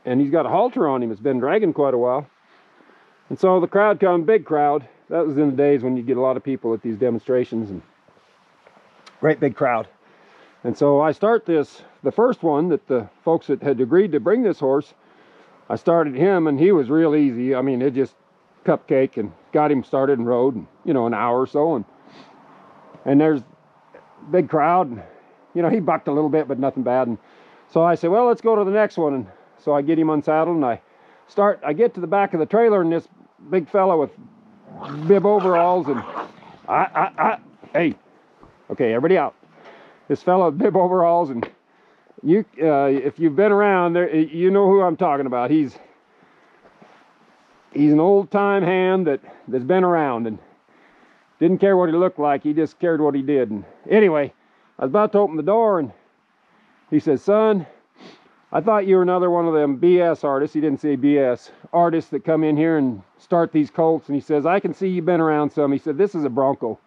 and he's got a halter on him. It's been dragging quite a while. And so the crowd come, big crowd. That was in the days when you get a lot of people at these demonstrations, and great big crowd. And so I start this, the first one that the folks that had agreed to bring this horse, I started him, and he was real easy. I mean, it just cupcake, and got him started and rode, and, you know, an hour or so, and there's a big crowd, and, you know, he bucked a little bit, but nothing bad. And so I said, well, let's go to the next one. And so I get him unsaddled, and I get to the back of the trailer, and this big fella with bib overalls, and hey, okay, everybody out. This fella with bib overalls, and you, if you've been around there, you know who I'm talking about. He's an old-time hand that's been around, and didn't care what he looked like. He just cared what he did. And anyway, I was about to open the door, and he says, son, I thought you were another one of them BS artists. He didn't say BS. Artists that come in here and start these colts. And he says, I can see you've been around some. He said, this is a bronco.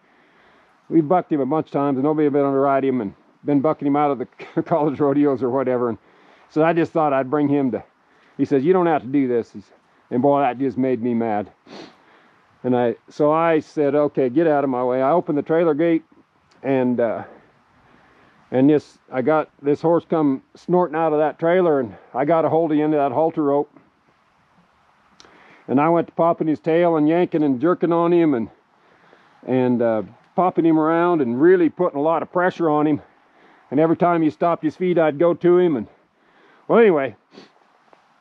We bucked him a bunch of times, and nobody had been able to ride him, and been bucking him out of the college rodeos or whatever. And so I just thought I'd bring him to, he says, you don't have to do this. And boy, that just made me mad. And so I said, okay, get out of my way. I opened the trailer gate, and I got this horse come snorting out of that trailer, and I got a hold of the end of that halter rope, and I went to popping his tail and yanking and jerking on him, and popping him around and really putting a lot of pressure on him. And every time he stopped his feet, I'd go to him. And well, anyway,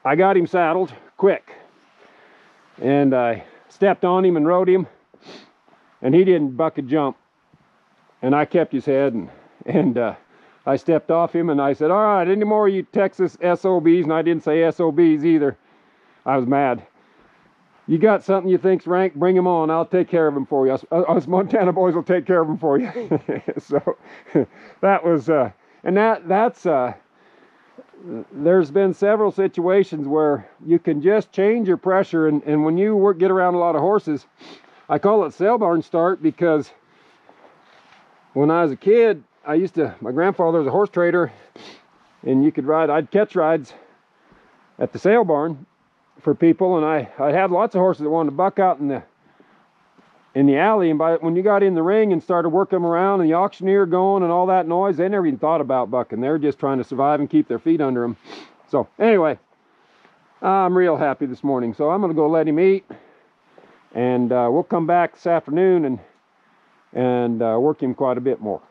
I got him saddled quick, and I stepped on him and rode him, and he didn't buck a jump, and I kept his head, and I stepped off him, and I said, all right, any more of you Texas SOBs? And I didn't say SOBs either. I was mad. You got something you think's rank, bring him on. I'll take care of him for you. Us Montana boys will take care of him for you. So that was, and that's, there's been several situations where you can just change your pressure, and when you get around a lot of horses, I call it sale barn start, because when I was a kid, my grandfather was a horse trader, and you could ride, I'd catch rides at the sale barn for people, and I had lots of horses that wanted to buck out in the alley, and when you got in the ring and started working them around, and the auctioneer going and all that noise, they never even thought about bucking. They were just trying to survive and keep their feet under them. So anyway, I'm real happy this morning, so I'm going to go let him eat, and we'll come back this afternoon and work him quite a bit more.